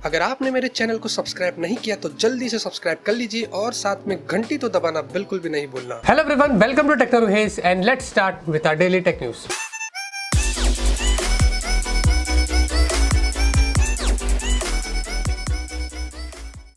अगर आपने मेरे चैनल को सब्सक्राइब नहीं किया तो जल्दी से सब्सक्राइब कर लीजिए और साथ में घंटी तो दबाना बिल्कुल भी नहीं भूलना। Hello everyone, welcome to technologies and let's start with our daily tech news.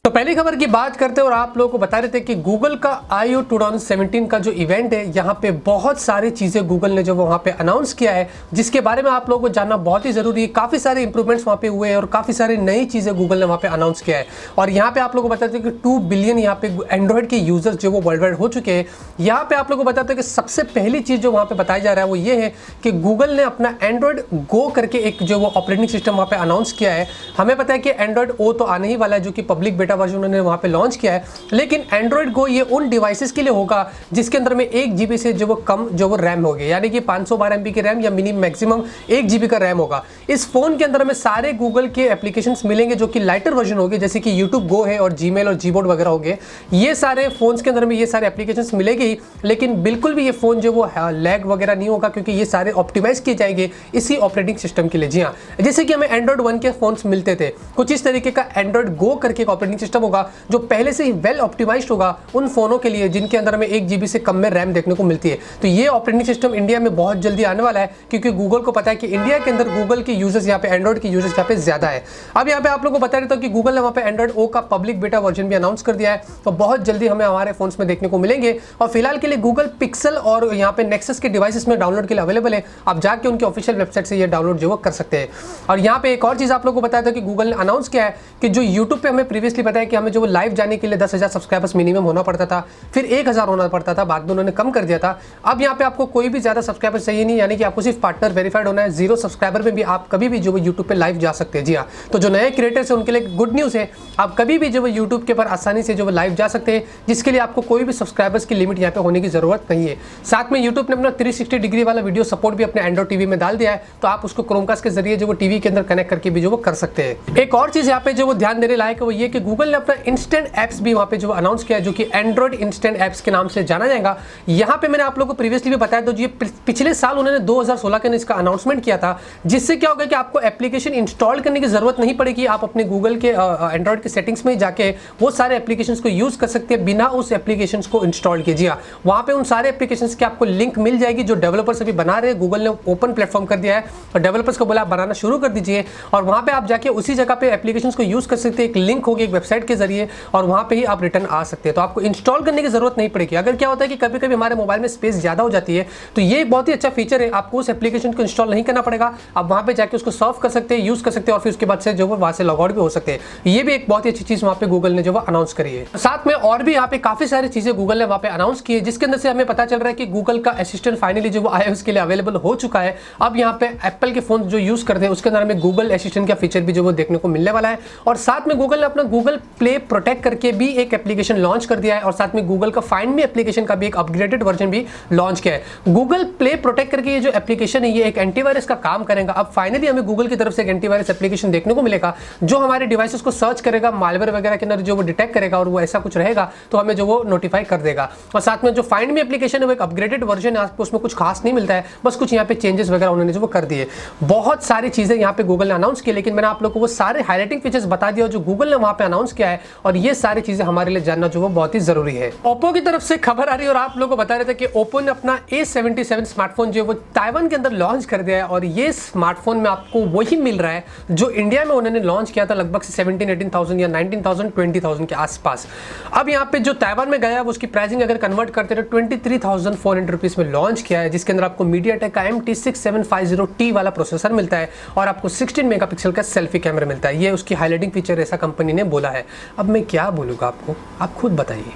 तो पहली खबर की बात करते हैं और आप लोगों को बता रहे थे कि गूगल का I/O 2017 का जो इवेंट है, यहाँ पे बहुत सारी चीज़ें गूगल ने जो वहाँ पे अनाउंस किया है, जिसके बारे में आप लोगों को जानना बहुत ही ज़रूरी है। काफ़ी सारे इंप्रूवमेंट्स वहाँ पे हुए हैं और काफ़ी सारी नई चीज़ें गूगल ने वहाँ पे अनाउंस किया है। और यहाँ पे आप लोगों को बताते हैं कि 2 बिलियन यहाँ पे एंड्रॉइड के यूजर्स जो वो वर्ल्ड वाइड हो चुके हैं। यहाँ पे आप लोगों को बताते हैं कि सबसे पहली चीज़ जो वहाँ पे बताया जा रहा है वो ये है कि गूगल ने अपना एंड्रॉइड गो करके एक जो वो ऑपरेटिंग सिस्टम वहाँ पे अनाउंस किया है। हमें पता है कि एंड्रॉइड ओ तो आने ही वाला है, जो कि पब्लिक बेटा वर्जन उन्होंने वहाँ पे लॉन्च किया है, लेकिन एंड्रॉइड गो ये उन डिवाइसेस के लिए होगा जिसके अंदर में 1 GB से जो वो कम जो वो रैम होगी, यानी कि 512 MB की रैम या मिनिमम मैक्सिमम 1 GB का रैम होगा। इस फोन के अंदर में सारे गूगल के एप्लीकेशंस मिलेंगे जो कि लाइटर वर्जन होंगे, जैसे कि यूट्यूब गो है और जीमेल और जीबोर्ड वगैरह होंगे। ये सारे फोन्स के अंदर में ये सारे एप्लीकेशंस मिलेगी, लेकिन बिल्कुल भी ये फोन जो वो लैग वगैरह नहीं होगा, क्योंकि ये सारे ऑप्टिमाइज किए जाएंगे इसी ऑपरेटिंग सिस्टम के लिए। जी हाँ, जैसे कि हमें एंड्रॉइड 1 के फोन्स मिलते थे, कुछ इस तरीके का एंड्रॉइड गो करके एक ऑपरेटिंग सिस्टम होगा जो पहले से ही वेल ऑप्टिमाइज्ड होगा उन फोनों के लिए जिनके अंदर में 1 GB से कम में रैम देखने को मिलती है। तो ये ऑपरेटिंग सिस्टम इंडिया में बहुत जल्दी आने वाला है, क्योंकि गूगल को पता है कि इंडिया के अंदर गूगल के यूजर्स यहाँ पे, एंड्रॉइड के यूजर्स यहाँ पे ज्यादा है। अब यहाँ पे आप लोगों को बता देता हूँ कि गूगल ने वहाँ पे एंड्रॉइड ओ का पब्लिक बेटा वर्जन भी अनाउंस कर दिया है, तो बहुत जल्दी हमें हमारे फोन्स में देखने को मिलेंगे। और फिलहाल के लिए गूगल पिक्सल और यहाँ पे नेक्सस के डिवाइसेस में डाउनलोड के लिए अवेलेबल है। आप जाके उनके ऑफिशियल वेबसाइट से ये डाउनलोड जो वो कर सकते हैं। और यहाँ पे एक और चीज आप लोगों को बताया था कि गूगल ने अनाउंस किया है कि जो यूट्यूब पे हमें प्रीवियसली बताया कि हमें जो लाइव जाने के लिए 10,000 सब्सक्राइबर्स मिनिमम होना पड़ता था, फिर 1,000 होना पड़ता था, बाद में उन्होंने कम कर दिया था। अब यहाँ पे आपको कोई भी ज्यादा सब्सक्राइबर चाहिए नहीं, यानी कि आपको सिर्फ पार्टनर वेरीफाइड होना है। 0 सब्सक्राइबर में भी आप कभी भी जो यूट्यूब पे लाइव जा सकते हैं। जी हाँ, तो जो नए क्रिएटर्स हैं उनके लिए गुड न्यूज़ है, आप कभी भी जो यूट्यूब के पर आसानी से जो लाइव जा सकते हैं, जिसके लिए आपको कोई भी सब्सक्राइबर्स की लिमिट यहाँ पे होने की जरूरत नहीं है। साथ में यूट्यूब ने अपना 360 डिग्री वाला वीडियो सपोर्ट भी अपने एंड्रॉइड टीवी में डाल दिया है, तो आप उसको क्रोमकास्ट के जरिए जो वो टीवी के अंदर कनेक्ट करके भी जो वो कर सकते हैं। एक और चीज यहाँ पे जो वो ध्यान देने लायक है वो ये कि गूगल ने अपना इंस्टेंट एप्स भी वहाँ पे जो अनाउंस किया है, जो कि एंड्रॉइड इंस्टेंट एप्स के नाम से जाना जाएगा। यहाँ पे मैंने आप लोगों को प्रीवियसली भी बताया था, जो ये पिछले साल उन्होंने 2016 के इसका अनाउंसमेंट किया था, जिससे क्या होगा कि आपको एप्लीकेशन इंस्टॉल करने की जरूरत नहीं पड़ेगी। आप अपने गूगल के एंड्रॉइड के सेटिंग्स में जाके वो सारे एप्लीकेशंस को यूज कर सकते हैं बिना उस एप्लीकेशंस को इंस्टॉल किए। जी हाँ, वहाँ पे उन सारे एप्लीकेशंस की आपको लिंक मिल जाएगी जो डेवलपर्स अभी बना रहे हैं। गूगल ने ओपन प्लेटफॉर्म कर दिया है और डेवलपर्स को बोला बनाना शुरू कर दीजिए, और वहाँ पे आप जाके उसी जगह पे एप्लीकेशंस को यूज कर सकते हैं। एक लिंक होगी एक वेबसाइट के जरिए, और वहाँ पे ही आप रिटर्न आ सकते हैं। तो आपको इंस्टॉल करने की जरूरत नहीं पड़ेगी। अगर क्या होता है कि कभी कभी हमारे मोबाइल में स्पेस ज्यादा हो जाती है, तो ये एक बहुत ही अच्छा फीचर है। आपको उस एप्लीकेशन को इंस्टॉल नहीं करना पड़ेगा, आप वहां पे जाके उसको सर्व कर सकते हैं, यूज कर सकते हैं, और फिर उसके बाद से जो वो वहां से लॉग आउट भी हो सकते हैं। ये भी एक बहुत ही अच्छी चीज वहां पे गूगल ने जो वो अनाउंस करी है। साथ में और भी यहाँ पे काफी सारी चीजें गूगल ने वहां पे अनाउंस की है, जिसके अंदर से हमें पता चल रहा है कि गूगल का असिस्टेंट फाइनली जो वो iOS के लिए अवेलेबल हो चुका है। अब यहाँ पे एप्पल के फोन जो यूज करते हैं उसके अंदर हमें गूगल असिस्टेंट का फीचर भी जो वो देखने को मिलने वाला है। और साथ में गूगल ने अपना गूगल प्ले प्रोटेक्ट करके भी एक एप्लीकेशन लॉन्च कर दिया है, और साथ में गूगल का फाइंड मी एप्लीकेशन का भी एक अपग्रेडेड वर्जन भी लॉन्च किया है। गूगल प्ले प्रोटेक्ट करके ये जो एप्लीकेशन है ये एक एंटीवायरस का काम करेगा। अब फाइनली हमें गूगल की तरफ से एक एंटीवायरस एप्लीकेशन देखने को मिलेगा जो हमारे डिवाइसेस को सर्च करेगा, मालवेयर वगैरह के अंदर जो वो डिटेक्ट करेगा, और वो ऐसा कुछ रहेगा तो हमें जो वो नोटिफाई कर देगा। और साथ में जो फाइंड मी एप्लीकेशन है वो एक अपग्रेडेड वर्जन है, आपको उसमें कुछ खास नहीं मिलता है, बस कुछ यहाँ पे चेंजेस वगैरह उन्होंने जो वो कर दिए। बहुत सारी चीजें यहाँ पे गूगल ने अनाउंस की, लेकिन मैंने आप लोगों को वो सारे हाईलाइटिंग फीचर्स बता दिया जो गूगल ने वहां पे अनाउंस किया है, और ये सारी चीजें हमारे लिए जानना जो वो बहुत ही जरूरी है। ओप्पो की तरफ से खबर आ रही है और आप लोगों को बता रहे थे कि ओप्पो ने अपना A77 स्मार्टफोन जो वो ताइवान के अंदर लॉन्च कर दिया है, और ये स्मार्टफोन में आपको वही मिल रहा है जो इंडिया में उन्होंने लॉन्च किया था लगभग 17,000-18,000 या 19,000 20,000 के आसपास। अब यहाँ पे जो ताइवान में गया है उसकी प्राइसिंग अगर कन्वर्ट करते तो 23,400 रुपीज में लॉन्च किया है, जिसके अंदर आपको मीडियाटेक का MT6750T वाला प्रोसेसर मिलता है, और आपको 16 मेगापिक्सल का सेल्फी कैमरा मिलता है। ये उसकी हाईलाइटिंग फीचर ऐसा कंपनी ने बोला है। अब मैं क्या बोलूँगा आपको, आप खुद बताइए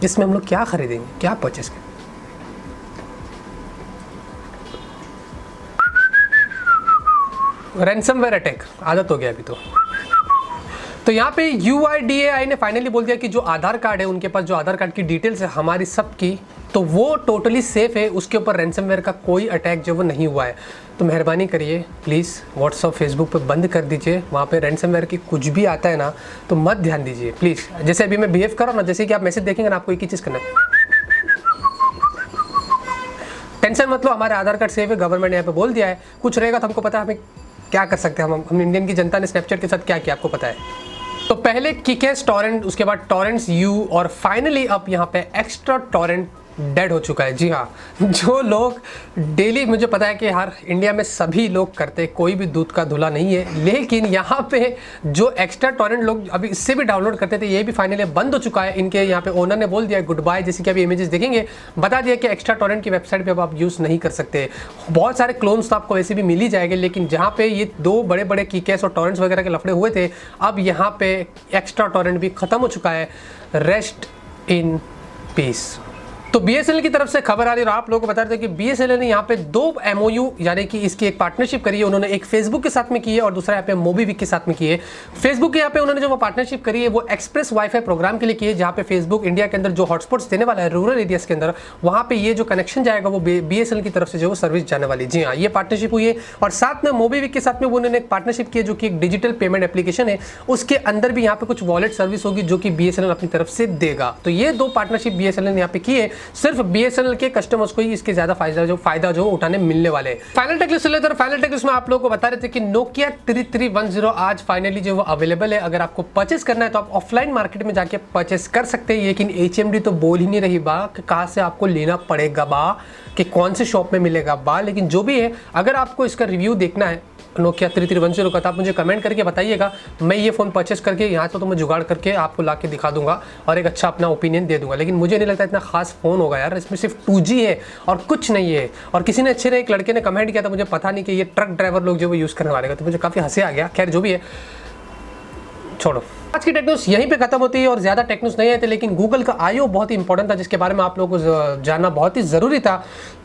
इसमें हम लोग क्या खरीदेंगे, क्या परचेस करें। रैंसमवेयर अटैक आदत हो गया अभी तो यहाँ पे UIDAI ने फाइनली बोल दिया कि जो आधार कार्ड है, उनके पास जो आधार कार्ड की डिटेल्स है हमारी सबकी, तो वो टोटली सेफ है, उसके ऊपर रैंसमवेयर का कोई अटैक जो वो नहीं हुआ है। तो मेहरबानी करिए प्लीज़ व्हाट्सअप फेसबुक पे बंद कर दीजिए, वहाँ पे रैंसमवेयर की कुछ भी आता है ना तो मत ध्यान दीजिए प्लीज़। जैसे अभी मैं बिहेव कर रहा हूँ ना, जैसे कि आप मैसेज देखेंगे ना, आपको एक ही चीज़ करना है, टेंशन मत लो, हमारे आधार कार्ड सेफ है, गवर्नमेंट ने यहाँ पे बोल दिया है। कुछ रहेगा तो हमको पता है हमें क्या कर सकते हैं। हम इंडियन की जनता ने स्नैपचैट के साथ क्या किया आपको पता है। तो पहले किक-एस टॉरेंट, उसके बाद टॉरेंट्स यू और फाइनली अब यहाँ पे एक्स्ट्रा टॉरेंट डेड हो चुका है। जी हाँ, जो लोग डेली, मुझे पता है कि हर इंडिया में सभी लोग करते, कोई भी दूध का धुला नहीं है, लेकिन यहाँ पे जो एक्स्ट्रा टॉरेंट लोग अभी इससे भी डाउनलोड करते थे, ये भी फाइनली बंद हो चुका है। इनके यहाँ पे ओनर ने बोल दिया गुड बाय, जैसे कि अभी इमेजेस देखेंगे, बता दिया कि एक्स्ट्रा टॉरेंट की वेबसाइट पर अब आप यूज़ नहीं कर सकते। बहुत सारे क्लोन्स तो आपको वैसे भी मिल ही जाएंगे, लेकिन जहाँ पे ये दो बड़े बड़े किक-एस और टॉरेंट्स वगैरह के लफड़े हुए थे, अब यहाँ पे एक्स्ट्रा टॉरेंट भी खत्म हो चुका है। Rest in peace. तो BSNL की तरफ से खबर आ रही है और आप लोगों को बता रहे थे कि BSNL ने यहाँ पे दो MOU यानी कि इसकी एक पार्टनरशिप करी है। उन्होंने एक फेसबुक के साथ में की है और दूसरा यहाँ पे मोबीविक के साथ में की है। फेसबुक के यहाँ पे उन्होंने जो वो पार्टनरशिप करी है वो एक्सप्रेस वाईफाई प्रोग्राम के लिए की है, जहाँ पे फेसबुक इंडिया के अंदर जो हॉटस्पॉट्स देने वाला है रूरल एरियाज के अंदर, वहाँ पे ये जो कनेक्शन जाएगा वो BSNL की तरफ से जो सर्विस जाने वाली। जी हाँ, ये पार्टनरशिप हुई है। और साथ में मोबीविक के साथ में उन्होंने एक पार्टनरशिप की है जो कि एक डिजिटल पेमेंट एप्लीकेशन है, उसके अंदर भी यहाँ पे कुछ वॉलेट सर्विस होगी जो कि BSNL अपनी तरफ से देगा। तो ये दो पार्टनरशिप BSNL ने यहाँ पे की है, सिर्फ BSNL के कस्टमर्स को ही इसके ज्यादा फायदा जो उठाने मिलने वाले हैं। फाइनल टेक लिस्ट लेते हैं। फाइनल टेक लिस्ट में आप लोगों को बता रहे थे कि Nokia 3310 आज फाइनली जो वो अवेलेबल है। अगर आपको परचेस करना है तो आप ऑफलाइन मार्केट में जाके परचेस कर सकते हैं, लेकिन HMD तो बोल ही नहीं रही बा कि कहाँ से आपको लेना पड़ेगा बा, कि कौन से शॉप में मिलेगा बा। लेकिन जो भी है, अगर आपको इसका रिव्यू देखना है Nokia 3310 का, तो आप मुझे कमेंट करके बताइएगा। मैं ये फ़ोन परचेस करके यहाँ से तो मैं जुगाड़ करके आपको ला के दिखा दूंगा और एक अच्छा अपना ओपिनियन दे दूंगा। लेकिन मुझे नहीं लगता इतना खास फ़ोन होगा यार, इसमें सिर्फ 2G है और कुछ नहीं है। और किसी ने अच्छे ने, एक लड़के ने कमेंट किया था, मुझे पता नहीं कि ये ट्रक ड्राइवर लोग जो वो यूज़ करने वाले का, तो मुझे काफ़ी हंसी आ गया। खैर जो भी है, छोड़ो। आज की टेक न्यूज़ यहीं पे खत्म होती है और ज़्यादा टेक न्यूज़ नहीं आए थे, लेकिन गूगल का I/O बहुत ही इंपॉर्टेंट था, जिसके बारे में आप लोगों को जानना बहुत ही ज़रूरी था।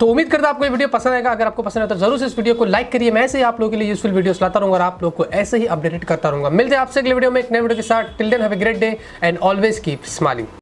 तो उम्मीद करता हूं आपको ये वीडियो पसंद आएगा। अगर आपको पसंद आए तो जरूर से इस वीडियो को लाइक करिए। मैं ऐसे ही आप लोगों के लिए यूजफुल वीडियोस लाता रहूंगा और आप लोगों को ऐसे ही अपडेटेड करता रहूंगा। मिलते हैं आपसे अगले वीडियो में एक नए वीडियो के साथ। Till then have a great day and always keep smiling.